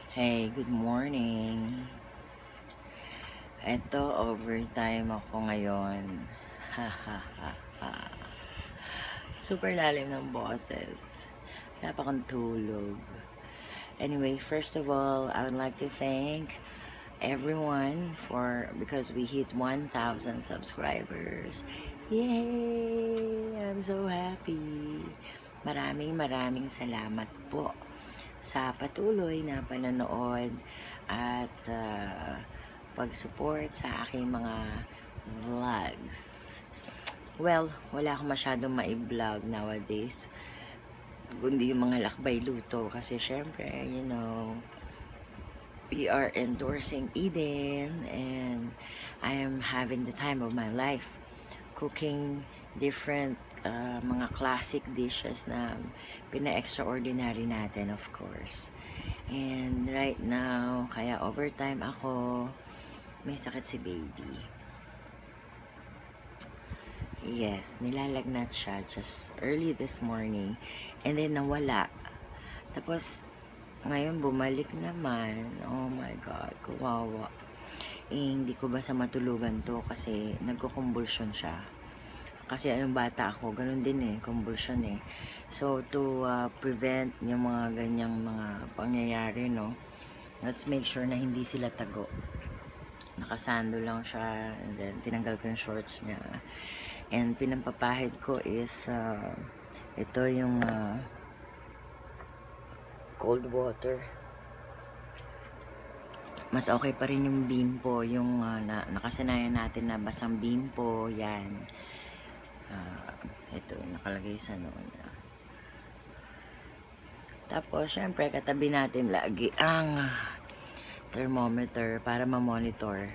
Hey, good morning. Eto, overtime ako ngayon. Ha ha ha ha. Super lalim ng boses. Wala pa akong tulog. Anyway, first of all, I would like to thank everyone because we hit 1,000 subscribers. Yay! I'm so happy. Maraming salamat po sa patuloy na panonood at pag-support sa aking mga vlogs. Well, wala akong masyadong mai-vlog nowadays, kundi yung mga lakbay luto kasi syempre, we are endorsing Eden and I am having the time of my life cooking different mga classic dishes na pina-extraordinary natin, of course. And right now, kaya overtime ako, may sakit si baby. Yes, nilalagnat siya just early this morning and then nawala. Tapos, ngayon bumalik naman. Oh my God, kawawa. Hindi ko basta matulugan to kasi nagko-convulsion siya. Kasi anong bata ako, ganun din convulsion So, to prevent yung mga ganyang mga pangyayari, no, let's make sure na hindi sila tago. Nakasando lang siya, and then tinanggal ko yung shorts niya. And pinampapahid ko is, ito yung cold water. Mas okay pa rin yung Bimpo, yung nakasanayan natin na basang Bimpo, yan. Ito, nakalagay sa noon. Tapos, syempre, katabi natin lagi ang thermometer para ma-monitor.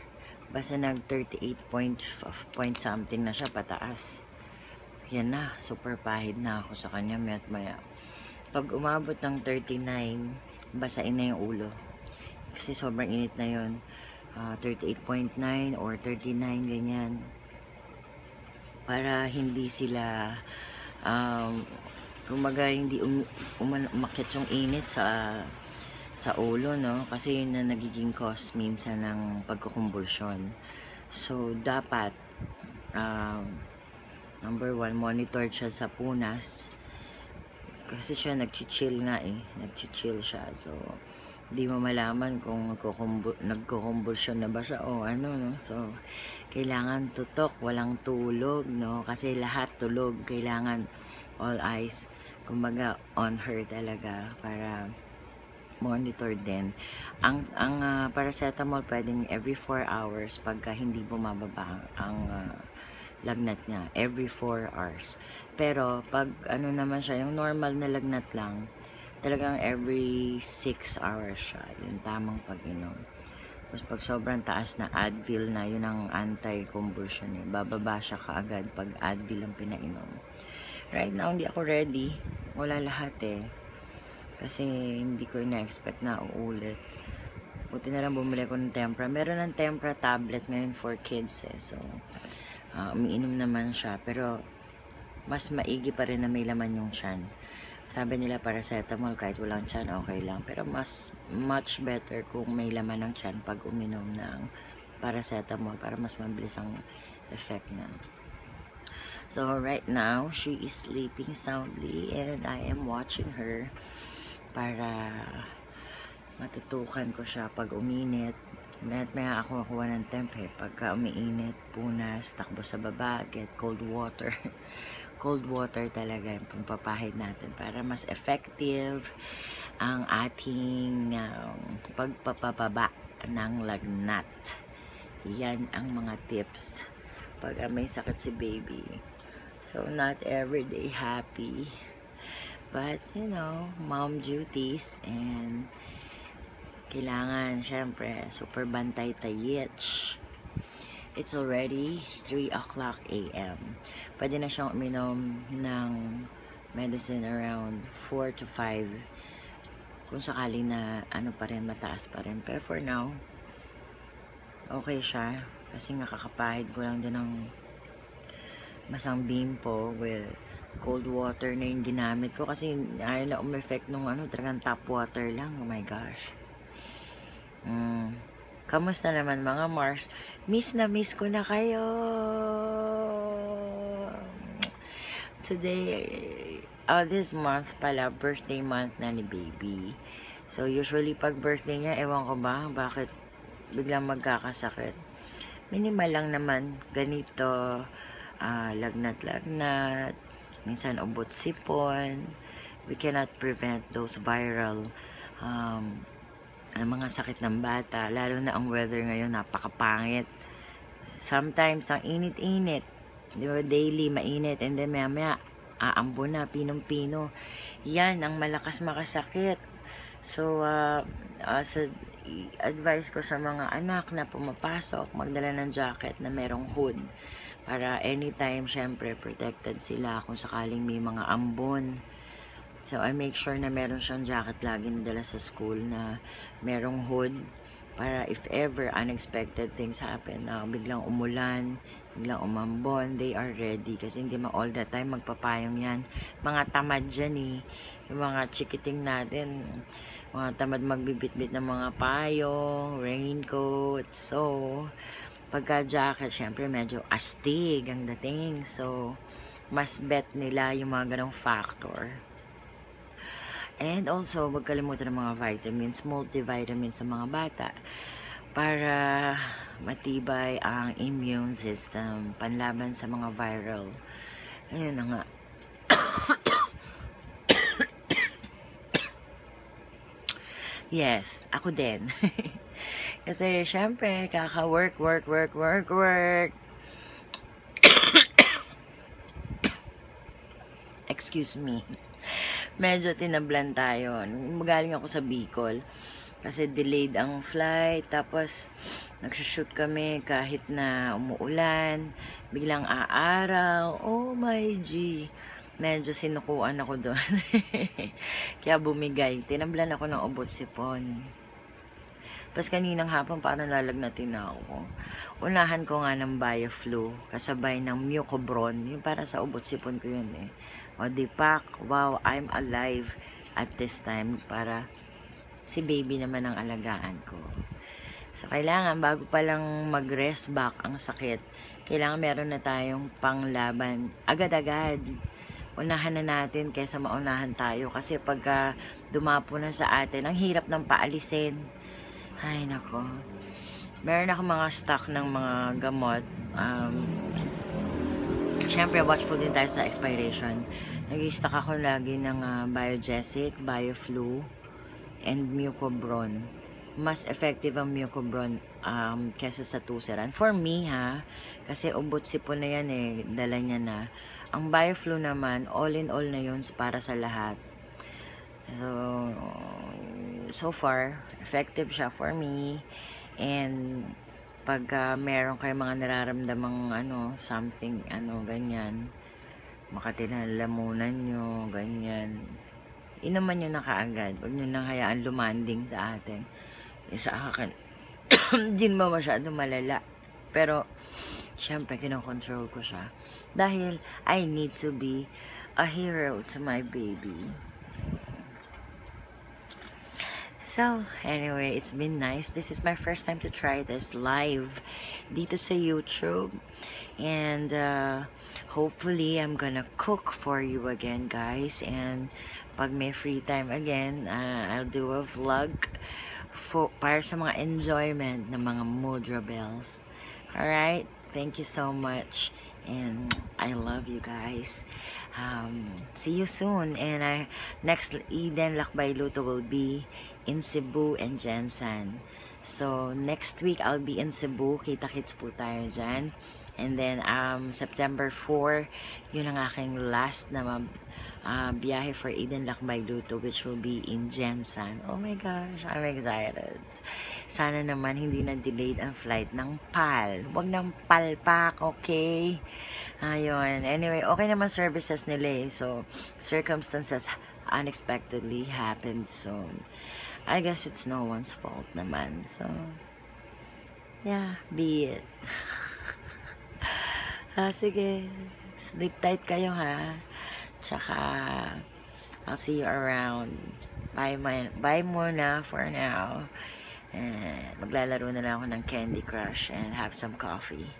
Basta nag 38 point something na siya pataas. Yan na, super pahid na ako sa kanya maya. Pag umabot ng 39, basain na yung ulo. Kasi sobrang init na yun. 38.9 or 39, ganyan. Para hindi sila kumaga hindi umakyat yung init sa ulo, no? Kasi yun na nagiging cause minsan ng pagkukumbulsyon. So, dapat number 1, monitor siya sa punas. Kasi siya nagchichill nga nagchichill siya. So, di mo malaman kung nagkukumbulsyon na ba siya o ano, no? So, kailangan tutok, walang tulog, no? Kasi lahat tulog, kailangan all eyes, kumbaga on her talaga para monitor din. Ang paracetamol pwedeng every 4 hours pagka hindi bumababa ang lagnat niya, every 4 hours. Pero pag ano naman siya, yung normal na lagnat lang, talagang every 6 hours siya, yung tamang pag-inom. Tapos pag sobrang taas na Advil na, yun ang anti-convulsion bababa siya kaagad pag Advil ang pinainom. Right now, hindi ako ready. Wala lahat kasi hindi ko na-expect na uulit. Buti na lang bumili ko ng Tempra. Meron ng Tempra tablet ngayon for kids So, umiinom naman siya. Pero, mas maigi pa rin na may laman yung tiyan. Sabi nila paracetamol kahit walang tiyan, okay lang. Pero much better kung may laman ng tiyan pag uminom ng paracetamol para mas mabilis ang effect na. So, right now, she is sleeping soundly and I am watching her para matutukan ko siya pag uminit. Maya ako nakuha ng temp pagka umiinit, punas, takbo sa baba, get cold water. Cold water talaga yung pagpapahid natin para mas effective ang ating pagpapababa ng lagnat. Yan ang mga tips pag may sakit si baby. So, not everyday happy. But, mom duties and kailangan, syempre, super bantay tayich. It's already 3 o'clock a.m. Pwede na siyang uminom ng medicine around 4 to 5 kung sakali na pa rin, mataas pa rin. Pero for now, okay siya. Kasi nga kakapahid ko lang din ng masang Bimpo with cold water na yung ginamit ko. Kasi ayaw na umeffect nung talagang tap water lang. Oh my gosh. Kamusta naman mga Mars? Miss na miss ko na kayo. Today, this month pala, birthday month na ni baby. So, usually pag birthday niya, ewan ko ba, bakit biglang magkakasakit. Minimal lang naman, ganito, lagnat-lagnat, minsan ubot sipon. We cannot prevent those viral mga sakit ng bata, lalo na ang weather ngayon napakapangit. Sometimes ang init-init, di ba, daily mainit, and then maya aambo na, pinong-pino. Yan ang malakas makasakit. So sa advice ko sa mga anak na pumapasok, magdala ng jacket na merong hood para anytime syempre protected sila kung sakaling may mga ambon. So, I make sure na meron siyang jacket lagi na dala sa school na merong hood para if ever unexpected things happen, na biglang umulan, biglang umambon, they are ready. Kasi hindi all the time magpapayong yan. Mga tamad dyan eh. Yung mga chikiting natin, mga tamad magbibit-bit ng mga payong, raincoat. So, pagka jacket, syempre medyo astig ang dating. So, mas bet nila yung mga ganong factor. And also, huwag kalimutan ng mga vitamins, multivitamins sa mga bata para matibay ang immune system, panlaban sa mga viral. Ayun na nga. Yes, ako din. Kasi, syempre, kaka-work. Excuse me. Medyo tinablan tayo. Magaling ako sa Bicol. Kasi delayed ang flight. Tapos, nagsushoot kami kahit na umuulan. Biglang aaraw. Oh my G. Medyo sinukuan ako doon. Kaya bumigay. Tinablan ako ng ubot sipon. Tapos kaninang hapon parang lalagnatin na ako. Unahan ko nga ng BioFlu. Kasabay ng Mucobron. Yung para sa ubot sipon ko yun eh. O Dipak, wow, I'm alive at this time para si baby naman ang alagaan ko. So, kailangan bago pa lang mag-rest back ang sakit, kailangan meron na tayong panglaban agad-agad. Unahan na natin kaysa maunahan tayo kasi pagka dumapo na sa atin, ang hirap ng paalisin. Ay, nako. Meron ako mga stock ng mga gamot. Siyempre, watchful din tayo sa expiration. Nag-stock ako lagi ng Biogesic, BioFlu, and Mucobron. Mas effective ang Mucobron kesa sa Tuceran. For me, kasi ubot sipon na yan eh, dala niya na. Ang BioFlu naman, all in all na yun para sa lahat. So far, effective siya for me. And pag meron kayo mga nararamdamang something, ganyan, makatinalamunan nyo, ganyan, inuman nyo na kaagad. Huwag nyo nang hayaan lumanding sa atin. Sa akin, hindi mo masyado malala. Pero, syempre, kinokontrol ko siya. Dahil, I need to be a hero to my baby. So, anyway, it's been nice. This is my first time to try this live dito sa YouTube. And hopefully, I'm gonna cook for you again, guys. And pag may free time again, I'll do a vlog para sa mga enjoyment ng mga Mudra Bells. Alright? Thank you so much. And I love you guys. See you soon. And next Eden Lakbay Luto will be in Cebu and Jensen. So, next week, I'll be in Cebu. Kita-kits po tayo dyan. And then, September 4, yun ang aking last na biyahe for Eden Lakbay Luto, which will be in Jensen. Oh my gosh, I'm excited. Sana naman hindi na delayed ang flight ng PAL. Huwag ng palpak, okay? Ayun. Anyway, okay naman services nila eh. So, circumstances unexpectedly happened. So, I guess it's no one's fault naman. So, yeah, be it. Sige, sleep tight kayo Tsaka, I'll see you around. Bye muna for now. Maglalaro na lang ako ng Candy Crush and have some coffee.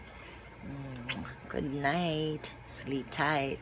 Good night. Sleep tight.